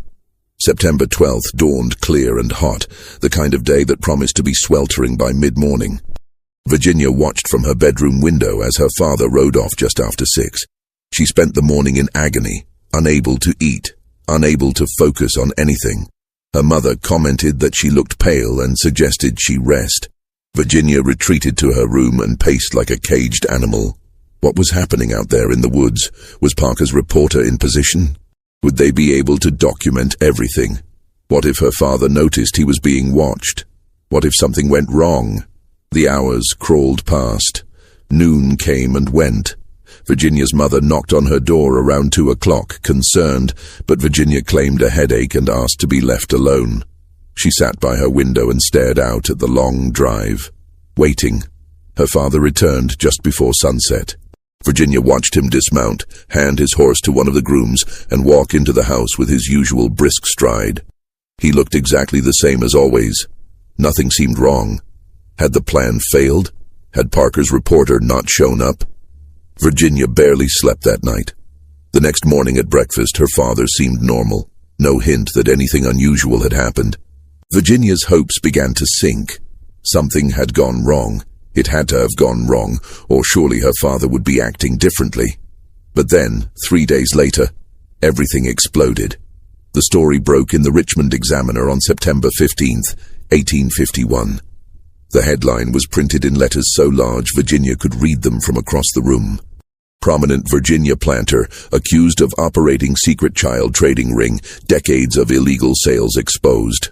September 12th dawned clear and hot, the kind of day that promised to be sweltering by mid-morning. Virginia watched from her bedroom window as her father rode off just after 6. She spent the morning in agony, unable to eat, unable to focus on anything. Her mother commented that she looked pale and suggested she rest. Virginia retreated to her room and paced like a caged animal. What was happening out there in the woods? Was Parker's reporter in position? Would they be able to document everything? What if her father noticed he was being watched? What if something went wrong? The hours crawled past. Noon came and went. Virginia's mother knocked on her door around 2 o'clock, concerned, but Virginia claimed a headache and asked to be left alone. She sat by her window and stared out at the long drive, waiting. Her father returned just before sunset. Virginia watched him dismount, hand his horse to one of the grooms, and walk into the house with his usual brisk stride. He looked exactly the same as always. Nothing seemed wrong. Had the plan failed? Had Parker's reporter not shown up? Virginia barely slept that night. The next morning at breakfast, her father seemed normal. No hint that anything unusual had happened. Virginia's hopes began to sink. Something had gone wrong. It had to have gone wrong, or surely her father would be acting differently. But then, 3 days later, everything exploded. The story broke in the Richmond Examiner on September 15th, 1851. The headline was printed in letters so large Virginia could read them from across the room. prominent Virginia planter accused of operating secret child trading ring, decades of illegal sales exposed.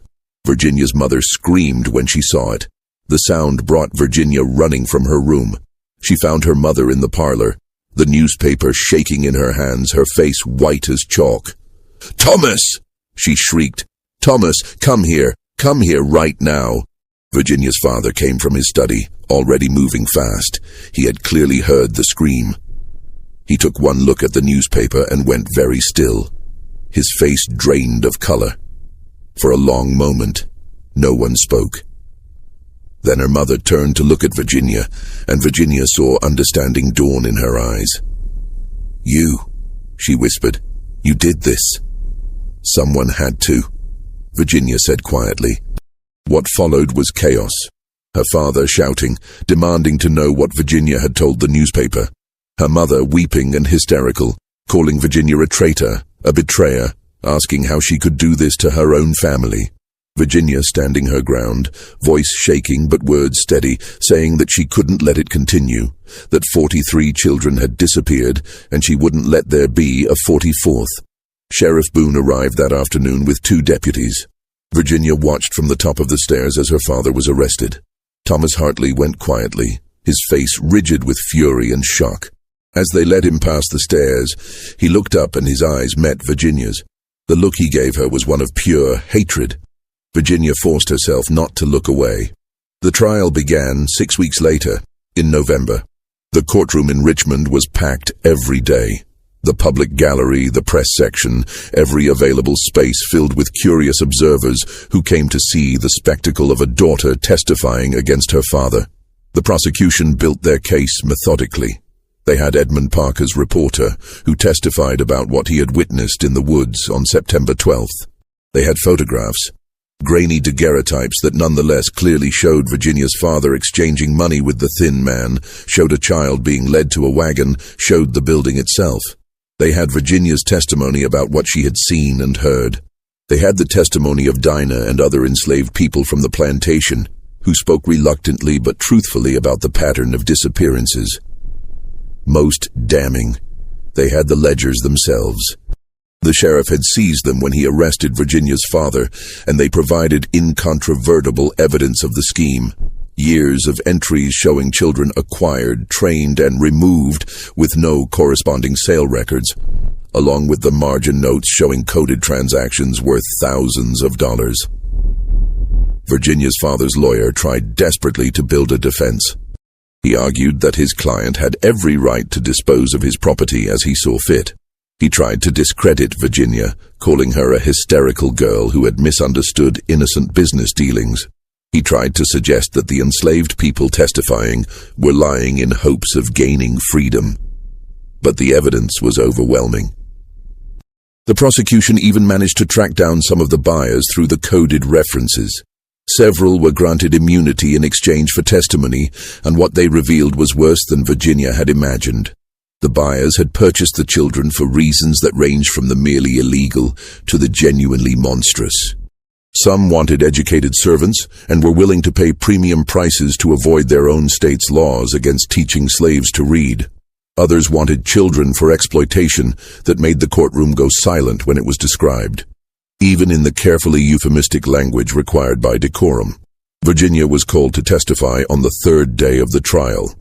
Virginia's mother screamed when she saw it. The sound brought Virginia running from her room. She found her mother in the parlor, the newspaper shaking in her hands, her face white as chalk. "Thomas!" she shrieked. "Thomas, come here right now." Virginia's father came from his study, already moving fast. He had clearly heard the scream. He took one look at the newspaper and went very still. His face drained of color. For a long moment, no one spoke. Then her mother turned to look at Virginia, and Virginia saw understanding dawn in her eyes. "You," she whispered, "you did this." "Someone had to," Virginia said quietly. What followed was chaos. Her father shouting, demanding to know what Virginia had told the newspaper. Her mother weeping and hysterical, calling Virginia a traitor, a betrayer, asking how she could do this to her own family. Virginia standing her ground, voice shaking but words steady, saying that she couldn't let it continue, that 43 children had disappeared and she wouldn't let there be a 44th. Sheriff Boone arrived that afternoon with 2 deputies. Virginia watched from the top of the stairs as her father was arrested. Thomas Hartley went quietly, his face rigid with fury and shock. As they led him past the stairs, he looked up and his eyes met Virginia's. The look he gave her was one of pure hatred. Virginia forced herself not to look away. The trial began 6 weeks later, in November. The courtroom in Richmond was packed every day. The public gallery, the press section, every available space filled with curious observers who came to see the spectacle of a daughter testifying against her father. The prosecution built their case methodically. They had Edmund Parker's reporter, who testified about what he had witnessed in the woods on September 12th. They had photographs, grainy daguerreotypes that nonetheless clearly showed Virginia's father exchanging money with the thin man, showed a child being led to a wagon, showed the building itself. They had Virginia's testimony about what she had seen and heard. They had the testimony of Dinah and other enslaved people from the plantation, who spoke reluctantly but truthfully about the pattern of disappearances. Most damning, they had the ledgers themselves. The sheriff had seized them when he arrested Virginia's father, and they provided incontrovertible evidence of the scheme. Years of entries showing children acquired, trained, and removed with no corresponding sale records, along with the margin notes showing coded transactions worth thousands of dollars. Virginia's father's lawyer tried desperately to build a defense. He argued that his client had every right to dispose of his property as he saw fit. He tried to discredit Virginia, calling her a hysterical girl who had misunderstood innocent business dealings. He tried to suggest that the enslaved people testifying were lying in hopes of gaining freedom. But the evidence was overwhelming. The prosecution even managed to track down some of the buyers through the coded references. Several were granted immunity in exchange for testimony, and what they revealed was worse than Virginia had imagined. The buyers had purchased the children for reasons that ranged from the merely illegal to the genuinely monstrous. Some wanted educated servants and were willing to pay premium prices to avoid their own state's laws against teaching slaves to read. Others wanted children for exploitation that made the courtroom go silent when it was described, even in the carefully euphemistic language required by decorum. Virginia was called to testify on the 3rd day of the trial.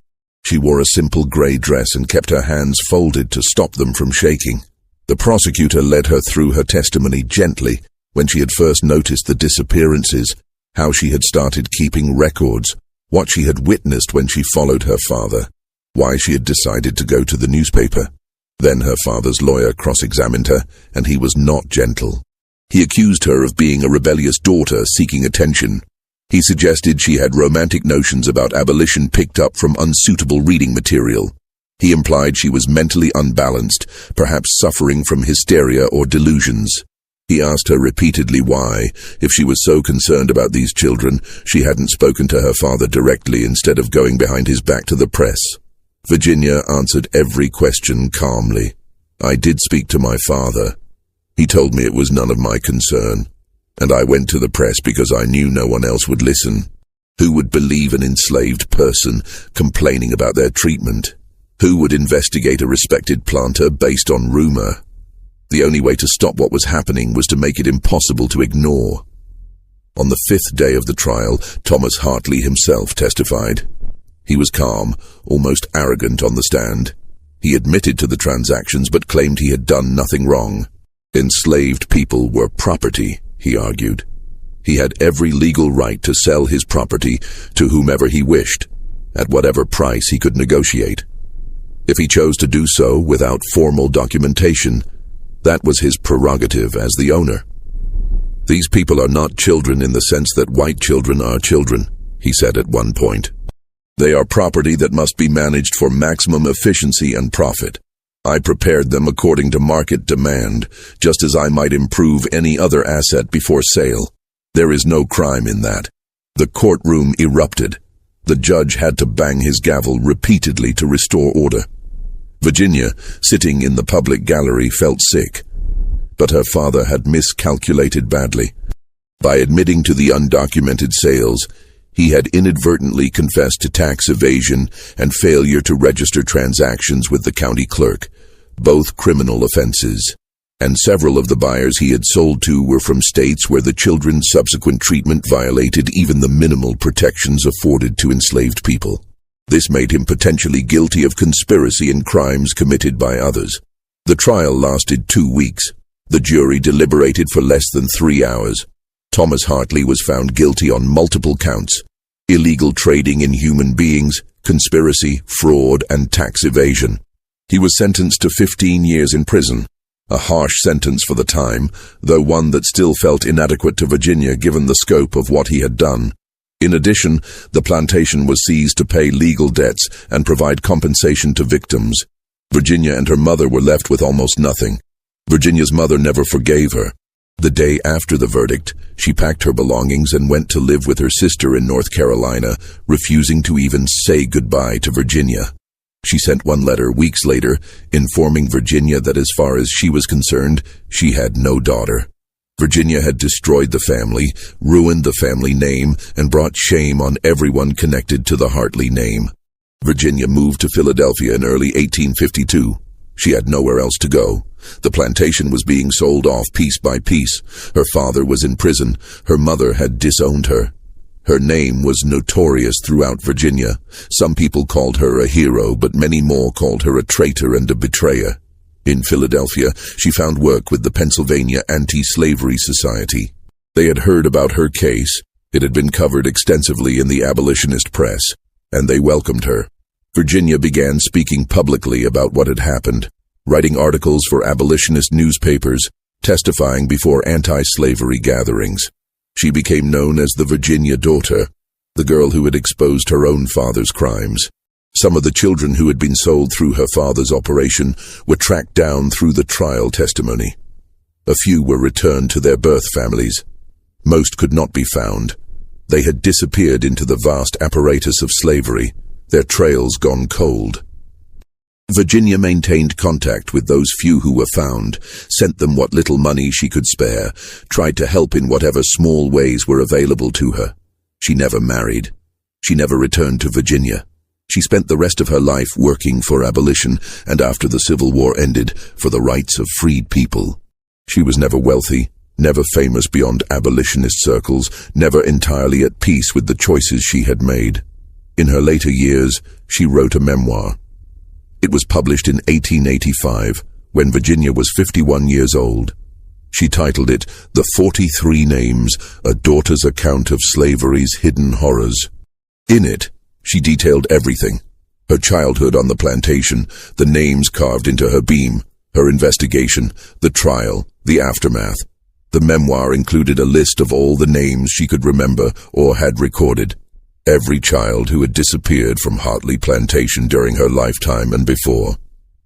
She wore a simple gray dress and kept her hands folded to stop them from shaking. The prosecutor led her through her testimony gently when she had first noticed the disappearances, how she had started keeping records, what she had witnessed when she followed her father, why she had decided to go to the newspaper. Then her father's lawyer cross-examined her, and he was not gentle. He accused her of being a rebellious daughter seeking attention. He suggested she had romantic notions about abolition picked up from unsuitable reading material. He implied she was mentally unbalanced, perhaps suffering from hysteria or delusions. He asked her repeatedly why, if she was so concerned about these children, she hadn't spoken to her father directly instead of going behind his back to the press. Virginia answered every question calmly. "I did speak to my father. He told me it was none of my concern. And I went to the press because I knew no one else would listen. Who would believe an enslaved person complaining about their treatment? Who would investigate a respected planter based on rumor? The only way to stop what was happening was to make it impossible to ignore. On the 5th day of the trial, Thomas Hartley himself testified. He was calm, almost arrogant on the stand. He admitted to the transactions but claimed he had done nothing wrong. Enslaved people were property, he argued. He had every legal right to sell his property to whomever he wished, at whatever price he could negotiate. If he chose to do so without formal documentation, that was his prerogative as the owner. These people are not children in the sense that white children are children, he said at one point. They are property that must be managed for maximum efficiency and profit. I prepared them according to market demand, just as I might improve any other asset before sale. There is no crime in that. The courtroom erupted. The judge had to bang his gavel repeatedly to restore order. Virginia, sitting in the public gallery, felt sick, but her father had miscalculated badly. By admitting to the undocumented sales, he had inadvertently confessed to tax evasion and failure to register transactions with the county clerk, both criminal offenses. And several of the buyers he had sold to were from states where the children's subsequent treatment violated even the minimal protections afforded to enslaved people. This made him potentially guilty of conspiracy and crimes committed by others. The trial lasted 2 weeks. The jury deliberated for less than 3 hours. Thomas Hartley was found guilty on multiple counts: illegal trading in human beings, conspiracy, fraud, and tax evasion. He was sentenced to 15 years in prison, a harsh sentence for the time, though one that still felt inadequate to Virginia given the scope of what he had done. In addition, the plantation was seized to pay legal debts and provide compensation to victims. Virginia and her mother were left with almost nothing. Virginia's mother never forgave her. The day after the verdict, she packed her belongings and went to live with her sister in North Carolina, refusing to even say goodbye to Virginia. She sent one letter weeks later, informing Virginia that as far as she was concerned, she had no daughter. Virginia had destroyed the family, ruined the family name, and brought shame on everyone connected to the Hartley name. Virginia moved to Philadelphia in early 1852. She had nowhere else to go. The plantation was being sold off piece by piece. Her father was in prison. Her mother had disowned her. Her name was notorious throughout Virginia. Some people called her a hero, but many more called her a traitor and a betrayer. In Philadelphia, she found work with the Pennsylvania Anti-Slavery Society. They had heard about her case. It had been covered extensively in the abolitionist press, and they welcomed her. Virginia began speaking publicly about what had happened, writing articles for abolitionist newspapers, testifying before anti-slavery gatherings. She became known as the Virginia Daughter, the girl who had exposed her own father's crimes. Some of the children who had been sold through her father's operation were tracked down through the trial testimony. A few were returned to their birth families. Most could not be found. They had disappeared into the vast apparatus of slavery, their trails gone cold. Virginia maintained contact with those few who were found, sent them what little money she could spare, tried to help in whatever small ways were available to her. She never married. She never returned to Virginia. She spent the rest of her life working for abolition, and after the Civil War ended, for the rights of freed people. She was never wealthy, never famous beyond abolitionist circles, never entirely at peace with the choices she had made. In her later years, she wrote a memoir. It was published in 1885, when Virginia was 51 years old. She titled it The 43 Names, A Daughter's Account of Slavery's Hidden Horrors. In it, she detailed everything: her childhood on the plantation, the names carved into her beam, her investigation, the trial, the aftermath. The memoir included a list of all the names she could remember or had recorded. Every child who had disappeared from Hartley Plantation during her lifetime and before.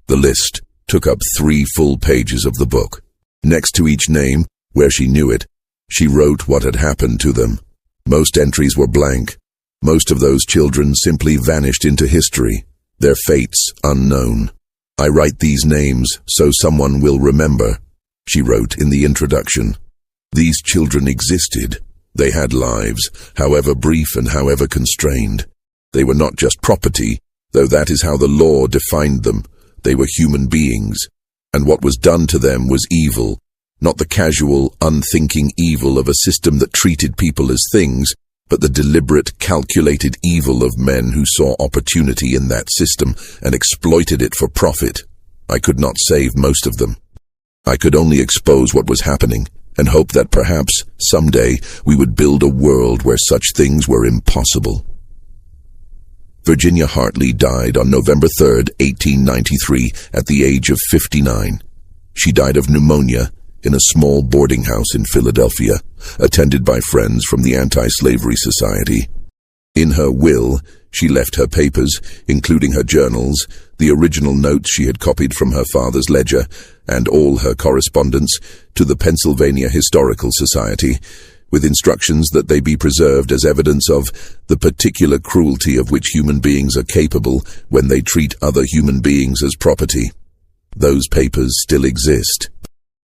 The list took up 3 full pages of the book. Next to each name, where she knew it, she wrote what had happened to them. Most entries were blank. Most of those children simply vanished into history, their fates unknown. I write these names so someone will remember, she wrote in the introduction. These children existed. They had lives, however brief and however constrained. They were not just property, though that is how the law defined them. They were human beings, and what was done to them was evil, not the casual, unthinking evil of a system that treated people as things, but the deliberate, calculated evil of men who saw opportunity in that system and exploited it for profit. I could not save most of them. I could only expose what was happening and hope that perhaps, someday, we would build a world where such things were impossible. Virginia Hartley died on November 3, 1893, at the age of 59. She died of pneumonia in a small boarding house in Philadelphia, attended by friends from the Anti-Slavery Society. In her will, she left her papers, including her journals, the original notes she had copied from her father's ledger, and all her correspondence, to the Pennsylvania Historical Society, with instructions that they be preserved as evidence of the particular cruelty of which human beings are capable when they treat other human beings as property. Those papers still exist.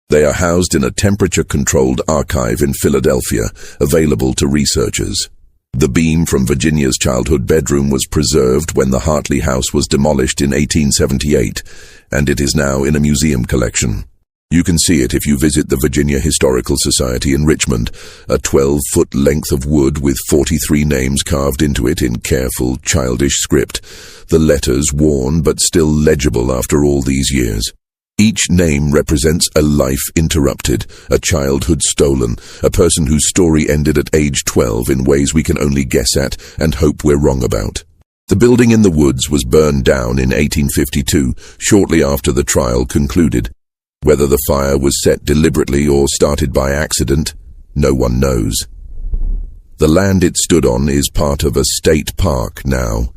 They are housed in a temperature-controlled archive in Philadelphia, available to researchers. The beam from Virginia's childhood bedroom was preserved when the Hartley house was demolished in 1878, and it is now in a museum collection. You can see it if you visit the Virginia Historical Society in Richmond, a 12-foot length of wood with 43 names carved into it in careful, childish script, the letters worn but still legible after all these years. Each name represents a life interrupted, a childhood stolen, a person whose story ended at age 12 in ways we can only guess at and hope we're wrong about. The building in the woods was burned down in 1852, shortly after the trial concluded. Whether the fire was set deliberately or started by accident, no one knows. The land it stood on is part of a state park now.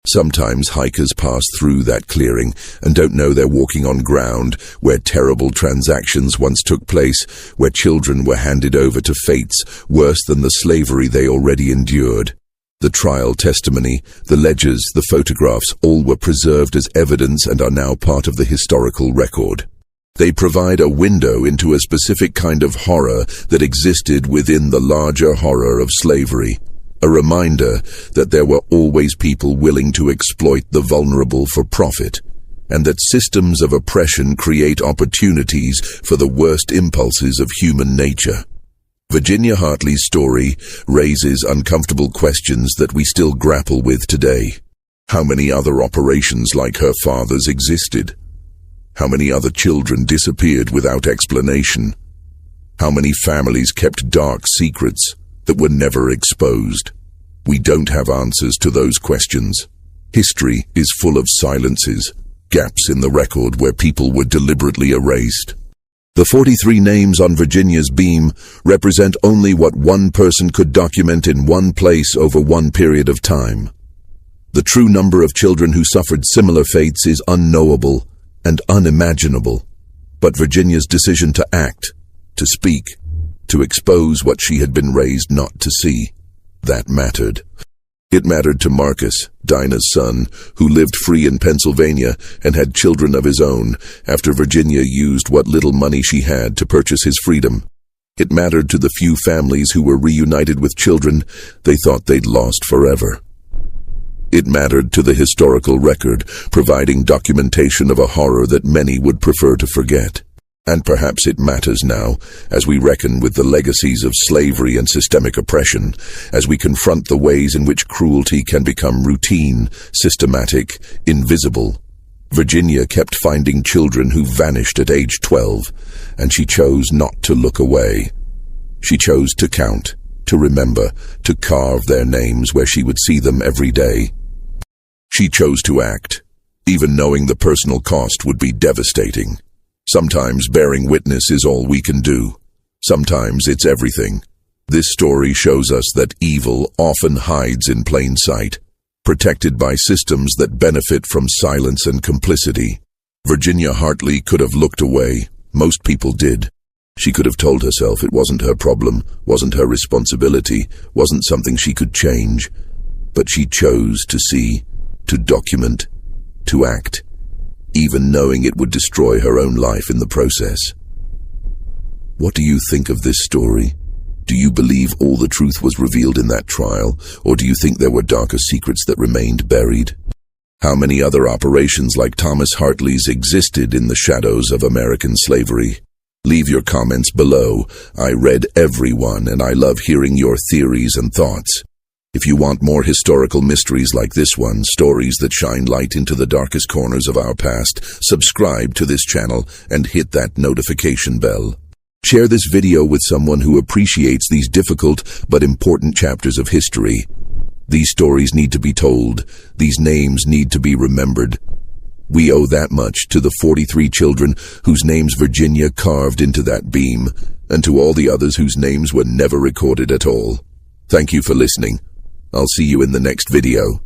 Sometimes hikers pass through that clearing and don't know they're walking on ground where terrible transactions once took place, where children were handed over to fates worse than the slavery they already endured. The trial testimony, the ledgers, the photographs, all were preserved as evidence and are now part of the historical record. They provide a window into a specific kind of horror that existed within the larger horror of slavery. A reminder that there were always people willing to exploit the vulnerable for profit, and that systems of oppression create opportunities for the worst impulses of human nature. Virginia Hartley's story raises uncomfortable questions that we still grapple with today. How many other operations like her father's existed? How many other children disappeared without explanation? How many families kept dark secrets that were never exposed? We don't have answers to those questions. History is full of silences, gaps in the record where people were deliberately erased. The 43 names on Virginia's beam represent only what one person could document in one place over one period of time. The true number of children who suffered similar fates is unknowable and unimaginable, but Virginia's decision to act, to speak, to expose what she had been raised not to see, that mattered. It mattered to Marcus, Dinah's son, who lived free in Pennsylvania and had children of his own after Virginia used what little money she had to purchase his freedom. It mattered to the few families who were reunited with children they thought they'd lost forever. It mattered to the historical record, providing documentation of a horror that many would prefer to forget. And perhaps it matters now, as we reckon with the legacies of slavery and systemic oppression, as we confront the ways in which cruelty can become routine, systematic, invisible. Virginia kept finding children who vanished at age 12, and she chose not to look away. She chose to count, to remember, to carve their names where she would see them every day. She chose to act, even knowing the personal cost would be devastating. Sometimes bearing witness is all we can do. Sometimes it's everything. This story shows us that evil often hides in plain sight, protected by systems that benefit from silence and complicity. Virginia Hartley could have looked away. Most people did. She could have told herself it wasn't her problem, wasn't her responsibility, wasn't something she could change. But she chose to see, to document, to act, even knowing it would destroy her own life in the process. What do you think of this story? Do you believe all the truth was revealed in that trial, or do you think there were darker secrets that remained buried? How many other operations like Thomas Hartley's existed in the shadows of American slavery? Leave your comments below. I read every one, and I love hearing your theories and thoughts. If you want more historical mysteries like this one, stories that shine light into the darkest corners of our past, subscribe to this channel and hit that notification bell. Share this video with someone who appreciates these difficult but important chapters of history. These stories need to be told. These names need to be remembered. We owe that much to the 43 children whose names Virginia carved into that beam, and to all the others whose names were never recorded at all. Thank you for listening. I'll see you in the next video.